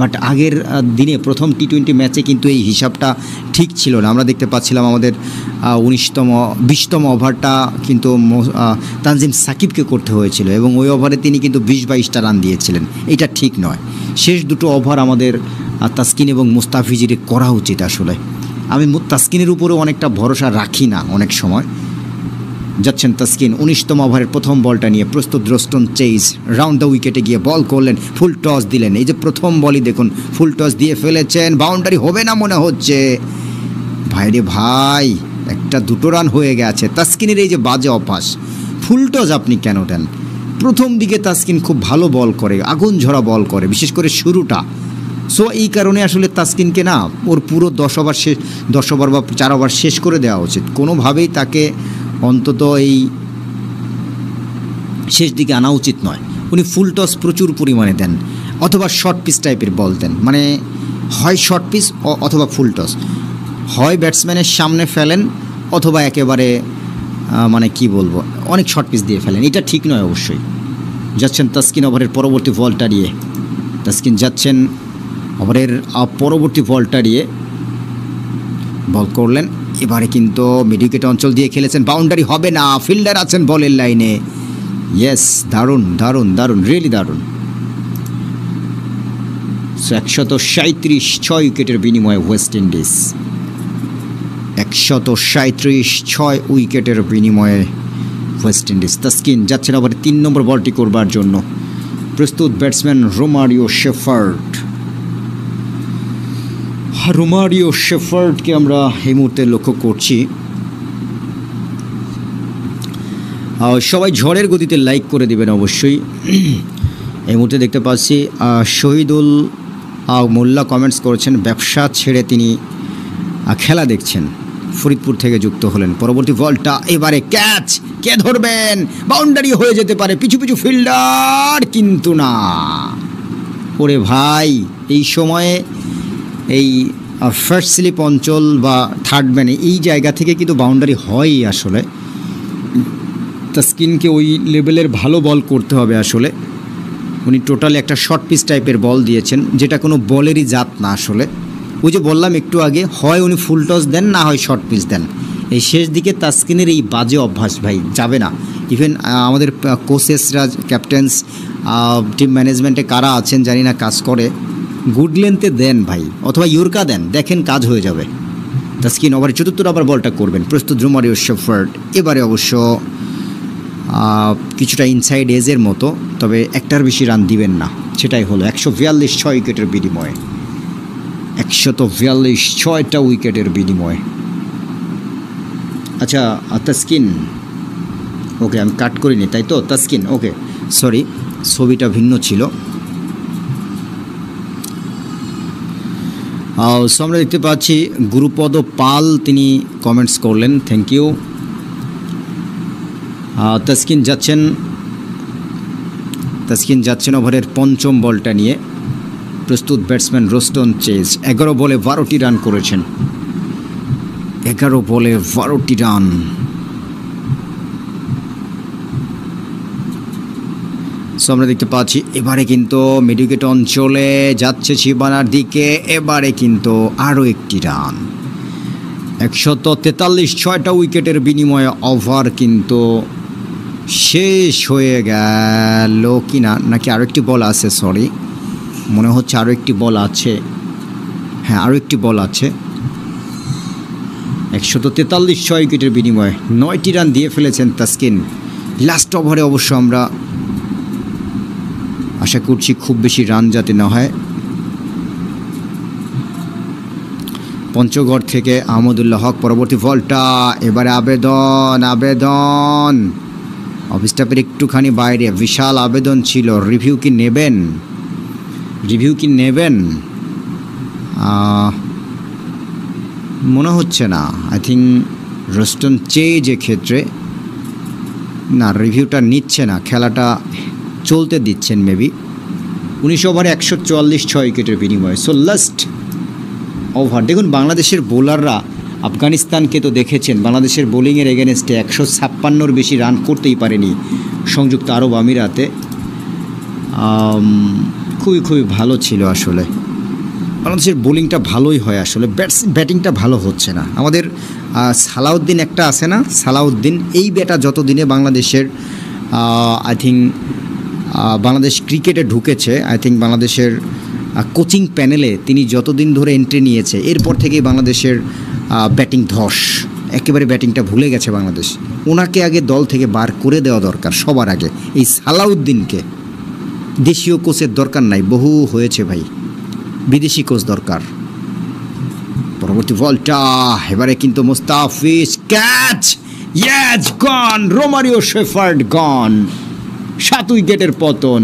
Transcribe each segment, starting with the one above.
But আগের দিনে প্রথম টি-20 ম্যাচে কিন্তু এই হিসাবটা ঠিক ছিল না। আমরা দেখতে পাচ্ছিলাম আমাদের 20তম ওভারটা কিন্তু তানজিম সাকিবকে করতে হয়েছিল এবং ওই ওভারে তিনি কিন্তু 20-22টা রান দিয়েছিলেন। এটা ঠিক নয়। শেষ দুটো ওভার আমাদের তাসকিন এবং মুস্তাফিজের করা উচিত। আসলে আমি তাসকিনের উপরেও অনেকটা ভরসা রাখি না অনেক সময়। যাচ্ছেন তাসকিন 19তম ওভারের প্রথম বলটা নিয়ে প্রস্তুত। রোস্টন চেজ রাউন্ড দ্য উইকেটে গিয়ে বল করলেন, ফুল টস দিলেন। এই যে প্রথম বলই দেখুন ফুল টস দিয়ে ফেলেছেন, বাউন্ডারি হবে না মনে হচ্ছে। ভাইরে ভাই, একটা দুটো রান হয়ে গেছে। তাসকিনের এই যে বাজে অভ্যাস, ফুল টস আপনি কেন দেন? প্রথম দিকে তাসকিন খুব ভালো বল করে, আগুন ঝরা বল করে, বিশেষ করে শুরুটা। সো এই কারণে আসলে তাসকিনকে না ওর পুরো 10 ওভার বা 4 ওভার শেষ করে দেওয়া উচিত। কোনোভাবেই তাকে অন্তত এই শেষ দিকে আনা উচিত নয়। উনি ফুল টস প্রচুর পরিমাণে দেন অথবা শর্ট পিচ টাইপের বল দেন, মানে হয় শর্ট পিচ অথবা ফুল টস, হয় ব্যাটসম্যানের সামনে ফেলেন অথবা একেবারে মানে কি বলবো অনেক শর্ট পিচ দিয়ে ফেলেন। এটা ঠিক নয় অবশ্যই। যাচ্ছেন তাসকিন ওভারের পরবর্তী বলটা নিয়ে। তাসকিন যাচ্ছেন ওভারের পরবর্তী বলটা নিয়ে বল করলেন। এবারে কিন্তু মিড উইকেট অঞ্চল দিয়ে খেলেছেন, বাউন্ডারি হবে না, ফিল্ডার আছেন বলের লাইনে। ইয়েস, দারুণ দারুণ দারুণ, রিয়েলি দারুণ। 137 6 উইকেটের বিনিময়ে ওয়েস্ট ইন্ডিজ, 137 উইকেটের বিনিময়ে ওয়েস্ট ইন্ডিজ। তাসকিন যাচ্ছেন আবার 3 নম্বর বলটি করবার জন্য। প্রস্তুত ব্যাটসম্যান রোমারিও শেফার্ডকে আমরা এই মুহূর্তে লক্ষ্য করছি। সবাই ঝড়ের গতিতে লাইক করে দিবেন অবশ্যই। এই মুহূর্তে দেখতে পাচ্ছি শহীদুল মোল্লা কমেন্টস করেছেন, ব্যবসা ছেড়ে তিনি খেলা দেখছেন, ফরিদপুর থেকে যুক্ত হলেন। পরবর্তী বলটা এবারে ক্যাচ, কে ধরবেন? বাউন্ডারি হয়ে যেতে পারে, পিছু পিছু ফিল্ডার, কিন্তু না। ওরে ভাই, এই সময়ে এই ফার্স্ট স্লিপ অঞ্চল বা থার্ড ম্যানে এই জায়গা থেকে কিন্তু বাউন্ডারি হয়ই। আসলে তাসকিনকে ওই লেভেলের ভালো বল করতে হবে। আসলে উনি টোটালি একটা শর্ট পিচ টাইপের বল দিয়েছেন, যেটা কোনো বলেরই জাত না। আসলে ওই যে বললাম একটু আগে, হয় উনি ফুল টস দেন, না হয় শর্ট পিচ দেন। এই শেষ দিকে তাসকিনের এই বাজে অভ্যাস ভাই যাবে না। ইভেন আমাদের কোচেসরা, ক্যাপ্টেন্স, টিম ম্যানেজমেন্টে কারা আছেন জানি না, কাজ করে, গুড লেন্থে দেন ভাই, অথবা ইয়র্কা দেন, দেখেন কাজ হয়ে যাবে। তাসকিন ওভারে 4র্থ ওভার বলটা করবেন। প্রস্তুত রোমারিও শেফার্ড। এবারে অবশ্য কিছুটা ইনসাইড এজের মতো, তবে একটার বেশি রান দিবেন না, সেটাই হলো। 142 6 উইকেটের বিনিময়ে, 142 6টা উইকেটের বিনিময়ে। আচ্ছা তাসকিন, ওকে আমি কাট করিনি তাই তো? তাসকিন, ওকে সরি, ছবিটা ভিন্ন ছিল। সো আমরা দেখতে পাচ্ছি গুরুপদ পাল তিনি কমেন্টস করলেন, থ্যাংক ইউ। তাসকিন যাচ্ছেন ওভারের 5ম বলটা নিয়ে। প্রস্তুত ব্যাটসম্যান রোস্টন চেজ 11 বলে 12টি রান করেছেন, 11 বলে 12টি রান। সো আমরা দেখতে পাচ্ছি এবারে কিন্তু মিড উইকেট অঞ্চলে যাচ্ছে সীমানার দিকে, এবারে কিন্তু আরও একটি রান। 143 6টা উইকেটের বিনিময়ে ওভার কিন্তু শেষ হয়ে গেল কিনা, নাকি আরও একটি বল আছে? সরি, মনে হচ্ছে আরও একটি বল আছে। হ্যাঁ, আরও একটি বল আছে। 143 6 উইকেটের বিনিময়ে 9টি রান দিয়ে ফেলেছেন তাসকিন। লাস্ট ওভারে অবশ্য আমরা আশা করছি খুব বেশি রান যাতে না হয়। পঞ্চগড় থেকে আহমদুল্লাহ হক। পরবর্তী বলটা এবারে আবেদন অফ স্টাফের একটুখানি বাইরে, বিশাল আবেদন ছিল। রিভিউ কি নেবেন? মনে হচ্ছে না। আই থিঙ্ক রোস্টন চেজ ক্ষেত্রে না, রিভিউটা নিচ্ছে না, খেলাটা চলতে দিচ্ছেন মেবি। 19 ওভারে 144 6 উইকেটের বিনিময়ে। সো লাস্ট ওভার দেখুন, বাংলাদেশের বোলাররা আফগানিস্তানকে তো দেখেছেন, বাংলাদেশের বোলিংয়ের এগেনস্টে 156-র বেশি রান করতেই পারেনি সংযুক্ত আরব আমিরাতে। খুবই ভালো ছিল আসলে। বাংলাদেশের বোলিংটা ভালোই হয় আসলে, ব্যাটিংটা ভালো হচ্ছে না। আমাদের সালাউদ্দিন একটা আছে না, সালাউদ্দিন, এই ব্যাটা যতদিনে বাংলাদেশের আই থিঙ্ক বাংলাদেশ ক্রিকেটে ঢুকেছে, আই থিঙ্ক বাংলাদেশের কোচিং প্যানেলে তিনি যতদিন ধরে এন্ট্রি নিয়েছে, এরপর থেকেই বাংলাদেশের ব্যাটিং ধস, একেবারে ব্যাটিংটা ভুলে গেছে বাংলাদেশ। ওনাকে আগে দল থেকে বার করে দেওয়া দরকার সবার আগে। এই সালাউদ্দিনকে দেশীয় কোচের দরকার নাই, বহু হয়েছে ভাই, বিদেশি কোচ দরকার। পরবর্তী বলটা এবারে কিন্তু মুস্তাফিজ, ক্যাচ, ইয়েস, গন, রোমারিও শেফার্ড গন। 7 উইকেটের পতন,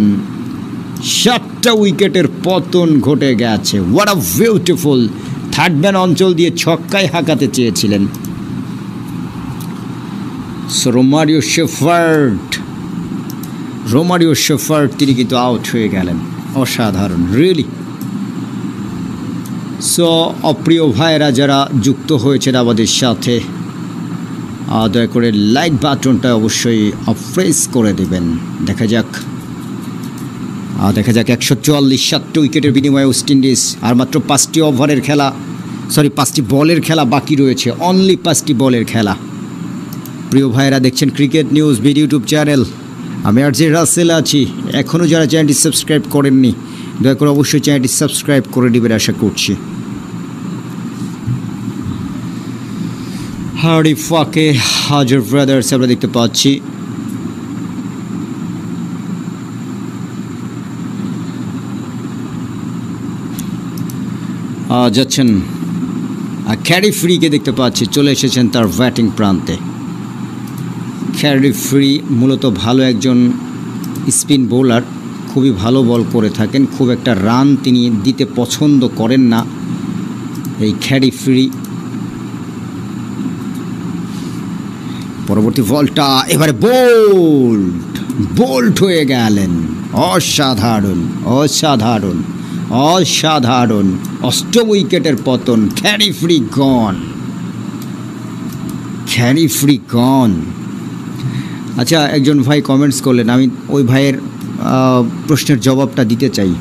7টা উইকেটের পতন ঘটে গেছে। What a beautiful, third man অঞ্চল দিয়ে ছক্কায় হাঁকাতে চেয়েছিলেন রোমারিও শেফার্ড, তিনি কিন্তু আউট হয়ে গেলেন। অসাধারণ, রিয়েলি। সো অপ্রিয় ভাইয়েরা যারা যুক্ত হয়েছেন আমাদের সাথে, দয়া করে লাইক বাটনটা অবশ্যই প্রেস করে দেবেন। দেখা যাক 144, 7টা উইকেটের বিনিময়ে ওয়েস্ট ইন্ডিজ। আর মাত্র 5টি ওভারের খেলা, 5টি বলের খেলা বাকি রয়েছে, অনলি 5টি বলের খেলা। প্রিয় ভাইয়েরা দেখছেন cricket news BD YouTube channel, আমি আর জে রাসেল আছি। এখনও যারা চ্যানেলটি সাবস্ক্রাইব করেননি, দয়া করে অবশ্যই চ্যানেলটি সাবস্ক্রাইব করে দিবেন আশা করছি। হার্ডি ফাকে হাজার ব্রাদার্স আমরা দেখতে পাচ্ছি। যাচ্ছেন ক্যারি ফ্রিকে দেখতে পাচ্ছি, চলে এসেছেন তার ব্যাটিং প্রান্তে। ক্যারি ফ্রি মূলত ভালো একজন স্পিন বোলার, খুবই ভালো বল করে থাকেন, খুব একটা রান তিনি দিতে পছন্দ করেন না এই ক্যারি ফ্রি। পরবর্তী বলটা এবারে বোল্ড হয়ে গেলেন। অসাধারণ। 8ম উইকেটের পতন, ক্যারি ফ্রি গন। আচ্ছা, একজন ভাই কমেন্টস করলেন, আমি ওই ভাইয়ের প্রশ্নের জবাবটা দিতে চাই।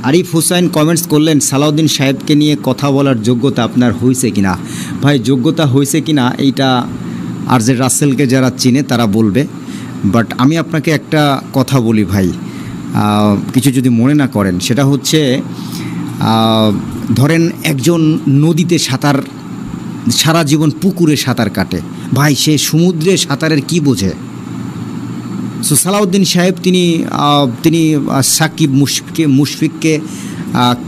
আরিফ হুসাইন কমেন্টস করলেন, সালাউদ্দিন সাহেবকে নিয়ে কথা বলার যোগ্যতা আপনার হয়েছে কিনা। ভাই, যোগ্যতা হয়েছে কিনা এইটা আর জে রাসেলকে যারা চিনে তারা বলবে, বাট আমি আপনাকে একটা কথা বলি ভাই, কিছু যদি মনে না করেন, সেটা হচ্ছে ধরেন একজন নদীতে সারা জীবন পুকুরে সাঁতার কাটে, ভাই সে সমুদ্রে সাঁতারের কি বোঝে। সো সালাউদ্দিন সাহেব তিনি সাকিব মুশফিককে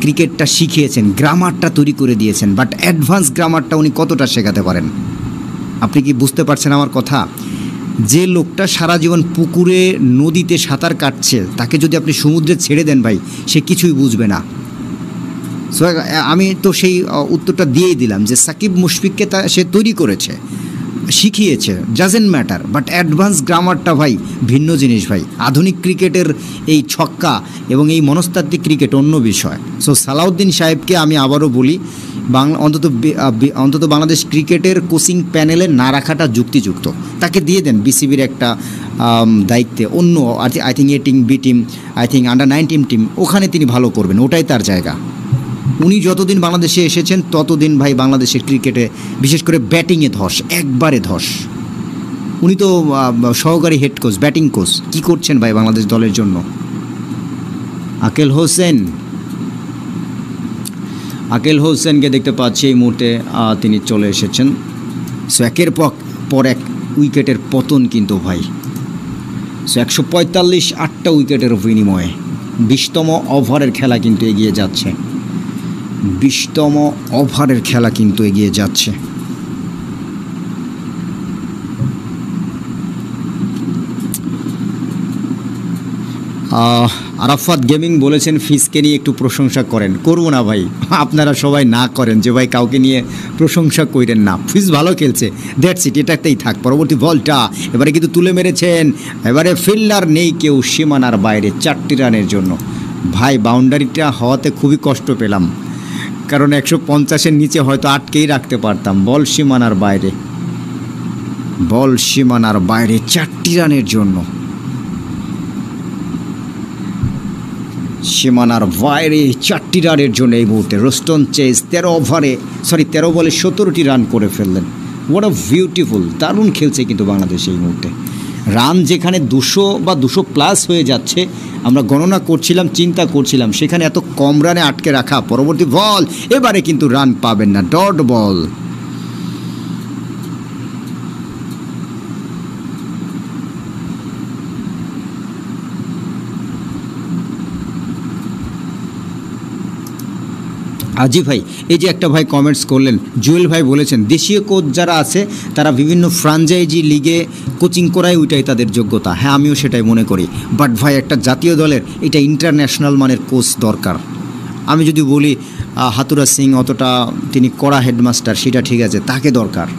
ক্রিকেটটা শিখিয়েছেন, গ্রামারটা তৈরি করে দিয়েছেন, বাট অ্যাডভান্স গ্রামারটা উনি কতটা শেখাতে পারেন? আপনি কি বুঝতে পারছেন আমার কথা? যে লোকটা সারা জীবন পুকুরে নদীতে সাঁতার কাটছে, তাকে যদি আপনি সমুদ্রে ছেড়ে দেন ভাই, সে কিছুই বুঝবে না। সো আমি তো সেই উত্তরটা দিয়েই দিলাম যে সাকিব মুশফিককে সে তৈরি করেছে, শিখিয়েছে, ডাজেন্ট ম্যাটার, বাট অ্যাডভান্স গ্রামারটা ভাই ভিন্ন জিনিস ভাই। আধুনিক ক্রিকেটের এই ছক্কা এবং এই মনস্তাত্ত্বিক ক্রিকেট অন্য বিষয়। সো সালাউদ্দিন সাহেবকে আমি আবারও বলি, অন্তত বাংলাদেশ ক্রিকেটের কোচিং প্যানেলে না রাখাটা যুক্তিযুক্ত। তাকে দিয়ে দেন বিসিবির একটা দায়িত্বে, অন্য I think A team, B team, I think under nineteen team, ওখানে তিনি ভালো করবেন, ওটাই তার জায়গা। উনি যতদিন বাংলাদেশে এসেছেন ততদিন ভাই বাংলাদেশের ক্রিকেটে বিশেষ করে ব্যাটিংয়ে একবারে ধস। উনি তো সহকারী হেড কোচ, ব্যাটিং কোচ, কী করছেন ভাই বাংলাদেশ দলের জন্য? আকেল হোসেনকে দেখতে পাচ্ছি এই মুহূর্তে, তিনি চলে এসেছেন। সো একের পর এক উইকেটের পতন কিন্তু ভাই। সো 145, 8টা উইকেটের বিনিময়ে 20তম ওভারের খেলা কিন্তু এগিয়ে যাচ্ছে। 20তম ওভারের খেলা কিন্তু এগিয়ে যাচ্ছে। আরাফাত গেমিং বলেছেন ফিজকে নিয়ে একটু প্রশংসা করেন। করবো না ভাই, আপনারা সবাই না করেন যে ভাই কাউকে নিয়ে প্রশংসা করেন না। ফিজ ভালো খেলছে, দ্যাটস ইট, এটাতেই থাক। পরবর্তী বলটা এবারে কিন্তু তুলে মেরেছেন, এবারে ফিল্ডার নেই কেউ সীমানার বাইরে 4টি রানের জন্য। ভাই বাউন্ডারিটা হওয়াতে খুবই কষ্ট পেলাম, কারণ 150-এর নিচে হয়তো আটকেই রাখতে পারতাম। বল সীমানার বাইরে 4টি রানের জন্য। সীমানার বাইরে 4টি রানের জন্য এই মুহূর্তে রোস্টন চেজ 13 বলে 17টি রান করে ফেললেন। হোয়াট আ বিউটিফুল, দারুণ খেলছে কিন্তু বাংলাদেশ এই মুহূর্তে। রান যেখানে 200 বা 200 প্লাস হয়ে যাচ্ছে, আমরা গণনা করছিলাম, চিন্তা করছিলাম, সেখানে এত কম রানে আটকে রাখা। পরবর্তী বল, এবারে কিন্তু রান পাবেন না, ডট বল। আজি ভাই, এই যে একটা ভাই কমেন্টস করলেন, জুয়েল ভাই বলেছেন দেশীয় কোচ যারা আছে তারা বিভিন্ন ফ্রাঞ্চাইজি লিগে কোচিং করায়, ওইটাই তাদের যোগ্যতা। হ্যাঁ, আমিও সেটাই মনে করি। বাট ভাই, একটা জাতীয় দলের এটা ইন্টারন্যাশনাল মানের কোচ দরকার। আমি যদি বলি হাতুরা সিং অতটা তিনি কড়া হেডমাস্টার, সেটা ঠিক আছে, তাকে দরকার।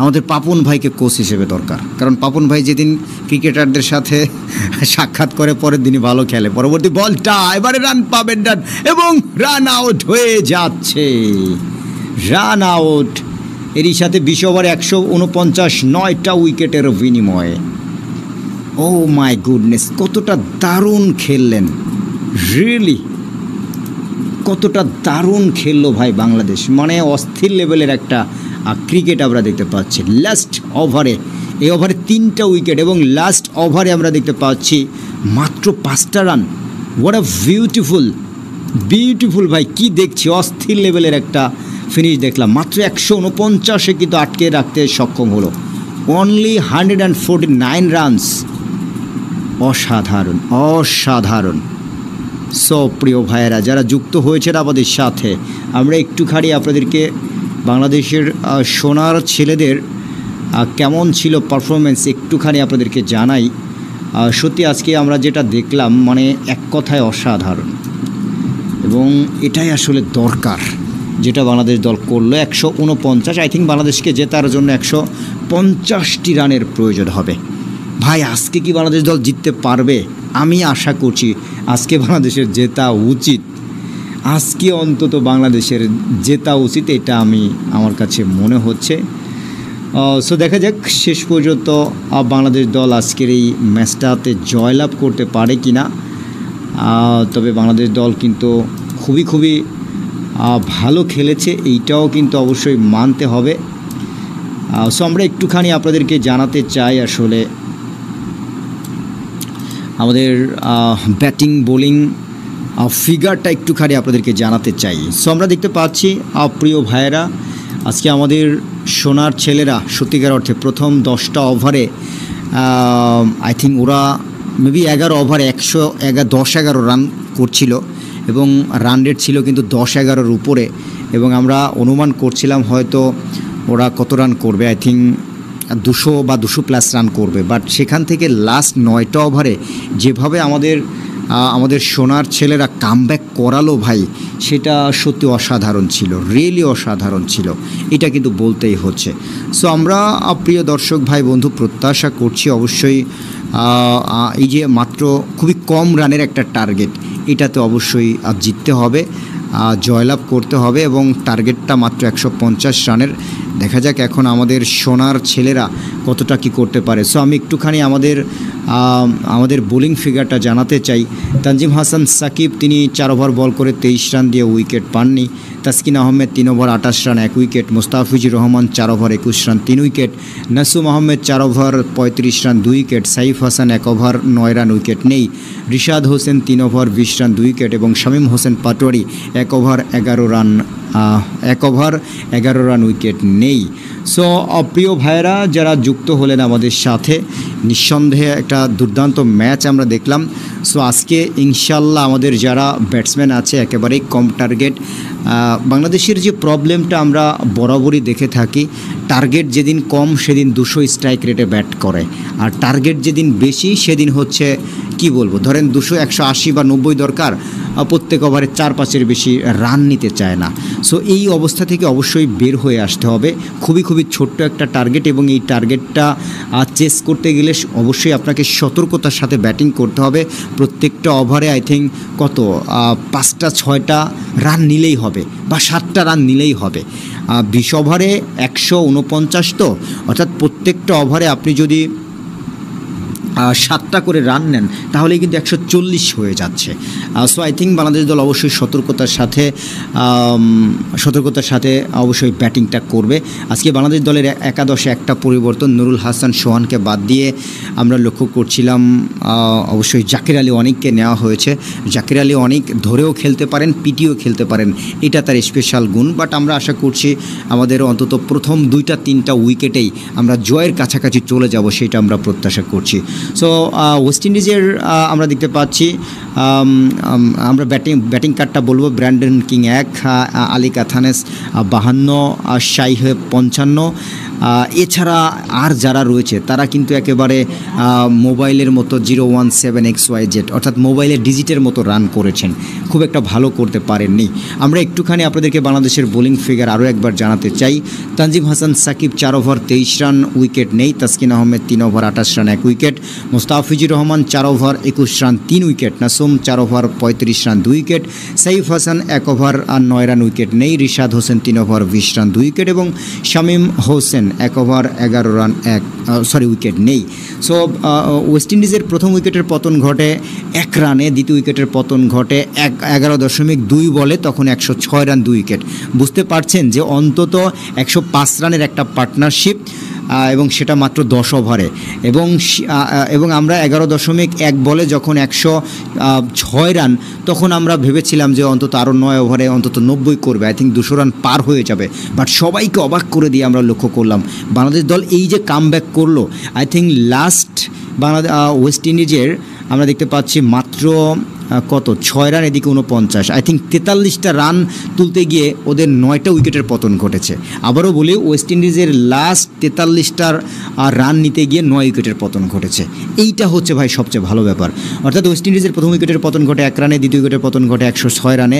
আমাদের পাপন ভাইকে কোচ হিসেবে দরকার, কারণ পাপন ভাই যেদিন ক্রিকেটারদের সাথে সাক্ষাৎ করে পরের দিনই ভালো খেলে। পরবর্তী বলটা, এবারে রান পাবেন না এবং রান আউট হয়ে যাচ্ছে, রান আউট। এরই সাথে 20 ওভারে 149, 9টা উইকেটের বিনিময়ে। ও মাই গুডনেস, কতটা দারুণ খেললেন, রিয়েলি কতটা দারুণ খেললো ভাই বাংলাদেশ। মানে অস্থির লেভেলের একটা ক্রিকেট আমরা দেখতে পাচ্ছি। লাস্ট ওভারে, এই ওভারে 3টা উইকেট এবং লাস্ট ওভারে আমরা দেখতে পাচ্ছি মাত্র 5টা রান। হোয়াট আ বিউটিফুল ভাই, কি দেখছি, অস্থির লেভেলের একটা ফিনিশ দেখলাম। মাত্র 149-এ কিন্তু আটকে রাখতে সক্ষম হলো। অনলি 149 রানস, অসাধারণ অসাধারণ। সো প্রিয় ভাইয়েরা যারা যুক্ত হয়েছেন আমাদের সাথে, আমরা একটুখানি আপনাদেরকে বাংলাদেশের সোনার ছেলেদের কেমন ছিল পারফরমেন্স একটুখানি আপনাদেরকে জানাই। সত্যি আজকে আমরা যেটা দেখলাম, মানে এক কথায় অসাধারণ, এবং এটাই আসলে দরকার যেটা বাংলাদেশ দল করলো। 149, আই থিঙ্ক বাংলাদেশকে জেতার জন্য 150টি রানের প্রয়োজন হবে। ভাই, আজকে কি বাংলাদেশ দল জিততে পারবে? আমি আশা করছি আজকে বাংলাদেশের জেতা উচিত, আজকে অন্তত বাংলাদেশের জেতা উচিত, এটা আমার কাছে মনে হচ্ছে। সো দেখা যাক শেষ পর্যন্ত বাংলাদেশ দল আজকের এই ম্যাচটাতে জয়লাভ করতে পারে কি না। তবে বাংলাদেশ দল কিন্তু খুবই ভালো খেলেছে, এইটাও কিন্তু অবশ্যই মানতে হবে। সো আমরা একটুখানি আপনাদেরকে জানাতে চাই আসলে আমাদের ব্যাটিং বোলিং ফিগারটা একটুখানি আপনাদেরকে জানাতে চাই। সো আমরা দেখতে পাচ্ছি প্রিয় ভাইয়েরা, আজকে আমাদের সোনার ছেলেরা সত্যিকার অর্থে প্রথম 10টা ওভারে আই থিঙ্ক ওরা মেবি 11 ওভারে 10-11 রান করছিল এবং রান রেট ছিল কিন্তু 10-11-র উপরে, এবং আমরা অনুমান করছিলাম হয়তো ওরা কত রান করবে, আই থিঙ্ক 200 বা 200 প্লাস রান করবে। বাট সেখান থেকে লাস্ট 9টা ওভারে যেভাবে আমাদের সোনার ছেলেরা কামব্যাক করালো ভাই, সেটা সত্যি অসাধারণ ছিল, রিয়েলি অসাধারণ ছিল, এটা কিন্তু বলতেই হচ্ছে। সো আমরা প্রিয় দর্শক ভাই বন্ধু প্রত্যাশা করছি অবশ্যই এই যে মাত্র খুবই কম রানের একটা টার্গেট, এটাতে অবশ্যই জিততে হবে, জয়লাভ করতে হবে, এবং টার্গেটটা মাত্র 150 রানের। দেখা যাক এখন আমাদের সোনার ছেলেরা কতটা কি করতে পারে। সো আমি একটুখানি আমাদের বোলিং ফিগারটা জানাতে চাই। তানজিম হাসান সাকিব তিনি 4 ওভার বল করে 23 রান দিয়ে উইকেট পাননি। Taskin Ahmed 3 over 28 run 1 wicket. Mustafizur Rahman 4 over 21 run 3 wicket. Nasum Ahmed 4 over 35 run 2 wicket. Saif Hasan 1 over 9 run, wicket নেই। Rishad Hossain 3 over 20 run 2 wicket, এবং Shamim Hossain Patwari 1 over 11 run, wicket নেই। সো প্রিয় ভাইয়েরা যারা যুক্ত হলেন আমাদের সাথে, নিঃসন্দেহে একটা দুর্দান্ত ম্যাচ আমরা দেখলাম। সো আজকে ইনশাল্লাহ আমাদের যারা ব্যাটসম্যান আছে একেবারেই কম টার্গেট। বাংলাদেশের যে প্রবলেমটা আমরা বরাবরই দেখে থাকি, টার্গেট যেদিন কম সেদিন 200 স্ট্রাইক রেটে ব্যাট করে, আর টার্গেট যেদিন বেশি সেদিন হচ্ছে কি বলবো, ধরেন 200, 180 বা 90 দরকার, প্রত্যেক ওভারে 4-5-এর বেশি রান নিতে চায় না। সো এই অবস্থা থেকে অবশ্যই বের হয়ে আসতে হবে। খুবই ছোট্ট একটা টার্গেট, এবং এই টার্গেটটা চেস করতে গেলে অবশ্যই আপনাকে সতর্কতার সাথে ব্যাটিং করতে হবে। প্রত্যেকটা ওভারে আই থিঙ্ক 5-6টা রান নিলেই হবে, বা 7টা রান নিলেই হবে। 20 ওভারে 149, তো অর্থাৎ প্রত্যেকটা ওভারে আপনি যদি 7টা করে রান নেন তাহলেই কিন্তু 140 হয়ে যাচ্ছে। সো আই থিঙ্ক বাংলাদেশ দল অবশ্যই সতর্কতার সাথে অবশ্যই ব্যাটিংটা করবে। আজকে বাংলাদেশ দলের একাদশে একটা পরিবর্তন, নুরুল হাসান সোহানকে বাদ দিয়ে আমরা লক্ষ্য করছিলাম অবশ্যই জাকির আলী অনেককে নেওয়া হয়েছে। জাকির আলী অনেক ধরেও খেলতে পারেন, পিটিও খেলতে পারেন, এটা তার স্পেশাল গুণ। বাট আমরা আশা করছি আমাদের অন্তত প্রথম 2-3টা উইকেটেই আমরা জয়ের কাছাকাছি চলে যাব, সেটা আমরা প্রত্যাশা করছি। সো ওয়েস্ট ইন্ডিজের আমরা দেখতে পাচ্ছি আমরা ব্যাটিং কার্ডটা বলবো, ব্র্যান্ডন কিং 1, আলী কাথানেস 52, শাইহে 55। এছাড়া আর যারা রয়েছে তারা কিন্তু একেবারে মোবাইলের মতো 017XYZ অর্থাৎ মোবাইলের ডিজিটের মতো রান করেছেন, খুব একটা ভালো করতে পারেননি। আমরা একটুখানি আপনাদেরকে বাংলাদেশের বোলিং ফিগার আরও একবার জানাতে চাই। Tanzim Hasan Sakib 4 over 23 run, wicket নেই। Taskin Ahmed 3 over 28 run, 1 wicket. Mustafizur Rahman 4 over 21 run, 3 wicket. Nasum 4 over 35 run, 2 wicket. Saif Hasan 1 over 9 run, wicket নেই। Rishad Hossain 3 over 20 run, 2 wicket এবং Shamim Hossain 1 over 11 run, wicket নেই। সো ওয়েস্ট ইন্ডিজের প্রথম উইকেটের পতন ঘটে 1 রানে, দ্বিতীয় উইকেটের পতন ঘটে 11.2 বলে, তখন 106 রান, 2 উইকেট। বুঝতে পারছেন যে অন্তত 105 রানের একটা পার্টনারশিপ এবং সেটা মাত্র 10 ওভারে এবং আমরা 11.1 বলে যখন 106 রান, তখন আমরা ভেবেছিলাম যে অন্তত আরও 9 ওভারে অন্তত 90 করবে, আই থিঙ্ক 200 রান পার হয়ে যাবে। বাট সবাইকে অবাক করে দিয়ে আমরা লক্ষ্য করলাম বাংলাদেশ দল এই যে কামব্যাক করলো। আই থিঙ্ক লাস্ট ওয়েস্ট ইন্ডিজের আমরা দেখতে পাচ্ছি মাত্র 6 রান, এদিকে 49, আই থিঙ্ক 43টা রান তুলতে গিয়ে ওদের 9টা উইকেটের পতন ঘটেছে। আবারও বলি, ওয়েস্ট ইন্ডিজের লাস্ট 43টার রান নিতে গিয়ে 9 উইকেটের পতন ঘটেছে। এইটা হচ্ছে ভাই সবচেয়ে ভালো ব্যাপার। অর্থাৎ ওয়েস্ট ইন্ডিজের প্রথম উইকেটের পতন ঘটে 1 রানে, দ্বিতীয় উইকেটের পতন ঘটে 106 রানে,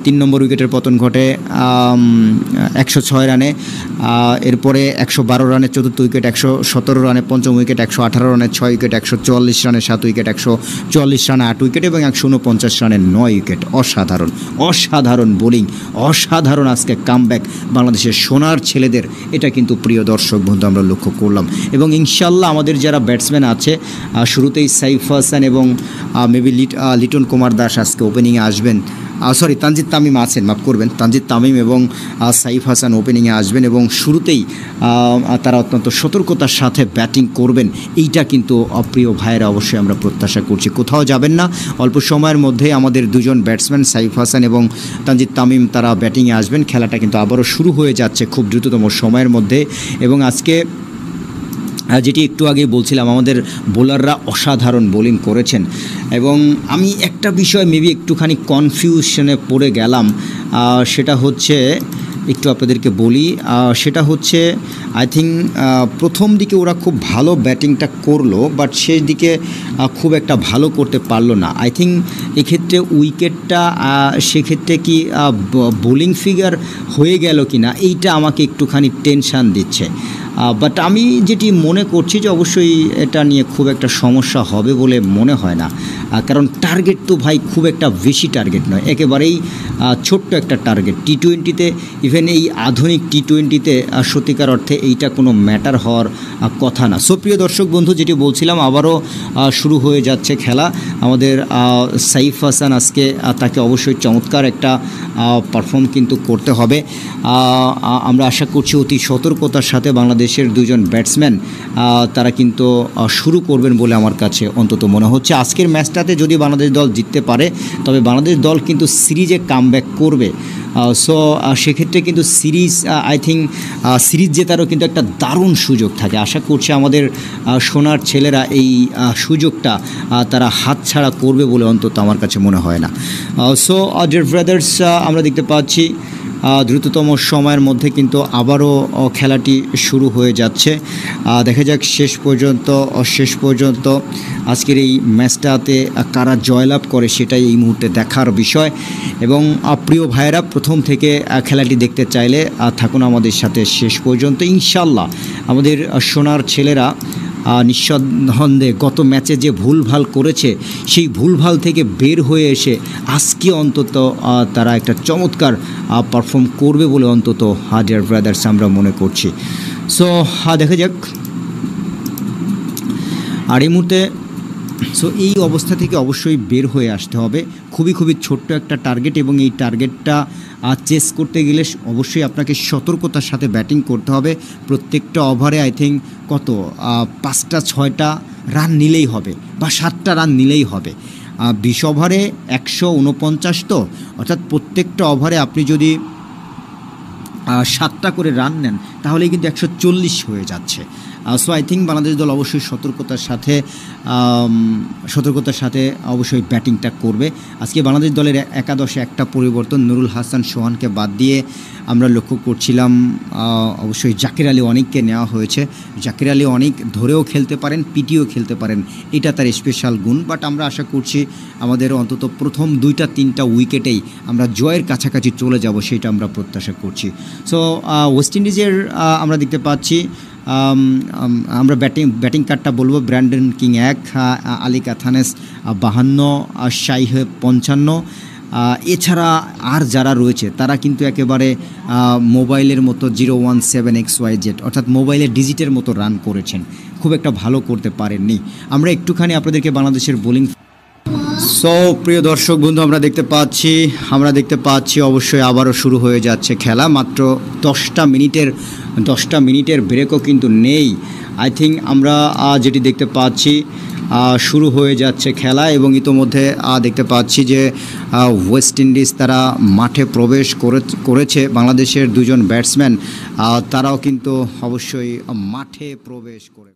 3 নম্বর উইকেটের পতন ঘটে 106 রানে, এরপরে 112 রানে চতুর্থ উইকেট, 117 রানে পঞ্চম উইকেট, 118 রানে 6 উইকেট, 144 রানে 7 উইকেট, 144 রানে 8 উইকেট এবং 149 রানে 9 উইকেট। অসাধারণ বোলিং, অসাধারণ আজকে কামব্যাক বাংলাদেশের সোনার ছেলেদের। এটা কিন্তু প্রিয় দর্শক বন্ধু আমরা লক্ষ্য করলাম। এবং ইনশাল্লাহ আমাদের যারা ব্যাটসম্যান আছে, শুরুতেই সাইফ হাসান এবং মেবি লিটন কুমার দাস আজকে ওপেনিংয়ে আসবেন। তানজিদ তামিম আছেন, মাফ করবেন, তানজিদ তামিম এবং সাইফ হাসান ওপেনিংয়ে আসবেন এবং শুরুতেই তারা অত্যন্ত সতর্কতার সাথে ব্যাটিং করবেন। এইটা কিন্তু প্রিয় ভাইয়েরা অবশ্যই আমরা প্রত্যাশা করছি। কোথাও যাবেন না, অল্প সময়ের মধ্যে আমাদের দুজন ব্যাটসম্যান সাইফ হাসান এবং তানজিদ তামিম তারা ব্যাটিংয়ে আসবেন। খেলাটা কিন্তু আবারও শুরু হয়ে যাচ্ছে খুব দ্রুততম সময়ের মধ্যে। এবং আজকে যেটি একটু আগে বলছিলাম, আমাদের বোলাররা অসাধারণ বোলিং করেছেন এবং আমি একটা বিষয় মেবি একটুখানি কনফিউশনে পড়ে গেলাম। সেটা হচ্ছে, একটু আপনাদেরকে বলি, সেটা হচ্ছে আই থিঙ্ক প্রথম দিকে ওরা খুব ভালো ব্যাটিংটা করলো, বাট শেষ দিকে খুব একটা ভালো করতে পারলো না। আই থিঙ্ক এক্ষেত্রে উইকেটটা সেক্ষেত্রে কি বোলিং ফিগার হয়ে গেল কি না, এইটা আমাকে একটুখানি টেনশান দিচ্ছে। বাট আমি যেটি মনে করছি যে অবশ্যই এটা নিয়ে খুব একটা সমস্যা হবে বলে মনে হয় না, কারণ টার্গেট তো ভাই খুব একটা বেশি টার্গেট নয়, একেবারেই ছোট্ট একটা টার্গেট। টি-20তে, ইভেন এই আধুনিক টি-20তে সত্যিকার অর্থে এইটা কোনো ম্যাটার হওয়ার কথা না। সো প্রিয় দর্শক বন্ধু, যেটি বলছিলাম, আবারও শুরু হয়ে যাচ্ছে খেলা। আমাদের সাইফ হাসান আজকে তাকে অবশ্যই চমৎকার একটা পারফর্ম কিন্তু করতে হবে। আমরা আশা করছি অতি সতর্কতার সাথে বাংলাদেশের দুজন ব্যাটসম্যান তারা কিন্তু শুরু করবেন বলে আমার কাছে অন্তত মনে হচ্ছে। আজকের ম্যাচটাতে যদি বাংলাদেশ দল জিততে পারে, তবে বাংলাদেশ দল কিন্তু সিরিজে কামব্যাক করবে। সো সেক্ষেত্রে কিন্তু আই থিঙ্ক সিরিজ জেতারও কিন্তু একটা দারুণ সুযোগ থাকে। আশা করছি আমাদের সোনার ছেলেরা এই সুযোগটা তারা হাতছাড়া করবে বলে অন্তত আমার কাছে মনে হয় না। সো ডিয়ার ব্রাদার্স, আমরা দেখতে পাচ্ছি দ্রুততম সময়ের মধ্যে কিন্তু আবারও খেলাটি শুরু হয়ে যাচ্ছে। দেখা যাক শেষ পর্যন্ত আজকের এই ম্যাচটাতে কারা জয়লাভ করে, সেটাই এই মুহূর্তে দেখার বিষয়। এবং প্রিয় ভাইয়েরা, প্রথম থেকে খেলাটি দেখতে চাইলে থাকুন আমাদের সাথে শেষ পর্যন্ত। ইনশাল্লাহ আমাদের সোনার ছেলেরা নিঃসন্দেহে গত ম্যাচে যে ভুলভাল করেছে, সেই ভুলভাল থেকে বের হয়ে এসে আজকে অন্তত তারা একটা চমৎকার পারফর্ম করবে বলে অন্তত ডিয়ার ব্রাদার্স আমরা মনে করছি। সো দেখা যাক। আর এই মুহূর্তে সো এই অবস্থা থেকে অবশ্যই বের হয়ে আসতে হবে। খুবই ছোট্ট একটা টার্গেট, এবং এই টার্গেটটা চেস করতে গেলে অবশ্যই আপনাকে সতর্কতার সাথে ব্যাটিং করতে হবে। প্রত্যেকটা ওভারে আই থিঙ্ক কত 5টা 6টা রান নিলেই হবে, বা 7টা রান নিলেই হবে। 20 ওভারে 149, তো অর্থাৎ প্রত্যেকটা ওভারে আপনি যদি 7টা করে রান নেন তাহলেই কিন্তু 140 হয়ে যাচ্ছে। সো আই থিঙ্ক বাংলাদেশ দল অবশ্যই সতর্কতার সাথে অবশ্যই ব্যাটিংটা করবে। আজকে বাংলাদেশ দলের একাদশে একটা পরিবর্তন, নুরুল হাসান সোহানকে বাদ দিয়ে আমরা লক্ষ্য করছিলাম অবশ্যই জাকির আলী অনেককে নেওয়া হয়েছে। জাকির আলী অনেক ধরেও খেলতে পারেন, পিটিও খেলতে পারেন, এটা তার স্পেশাল গুণ। বাট আমরা আশা করছি আমাদের অন্তত প্রথম 2-3টা উইকেটেই আমরা জয়ের কাছাকাছি চলে যাব, সেটা আমরা প্রত্যাশা করছি। সো ওয়েস্ট ইন্ডিজের আমরা দেখতে পাচ্ছি আমরা ব্যাটিং কার্ডটা বলবো। Brandon King 1, Alick Athanaze 52, Shai Hope 55। এছাড়া আর যারা রয়েছে তারা কিন্তু একেবারে মোবাইলের মতো 017XYZ, অর্থাৎ মোবাইলের ডিজিটের মতো রান করেছেন, খুব একটা ভালো করতে পারেননি। আমরা একটুখানি আপনাদেরকে বাংলাদেশের বোলিং। সো প্রিয় দর্শক বন্ধু, আমরা দেখতে পাচ্ছি অবশ্যই আবারও শুরু হয়ে যাচ্ছে খেলা। মাত্র 10টা মিনিটের ব্রেকও কিন্তু নেই। আই থিঙ্ক আমরা যেটি দেখতে পাচ্ছি শুরু হয়ে যাচ্ছে খেলা, এবং ইতোমধ্যে দেখতে পাচ্ছি যে ওয়েস্ট ইন্ডিজ তারা মাঠে প্রবেশ করেছে। বাংলাদেশের 2জন ব্যাটসম্যান তারাও কিন্তু অবশ্যই মাঠে প্রবেশ করে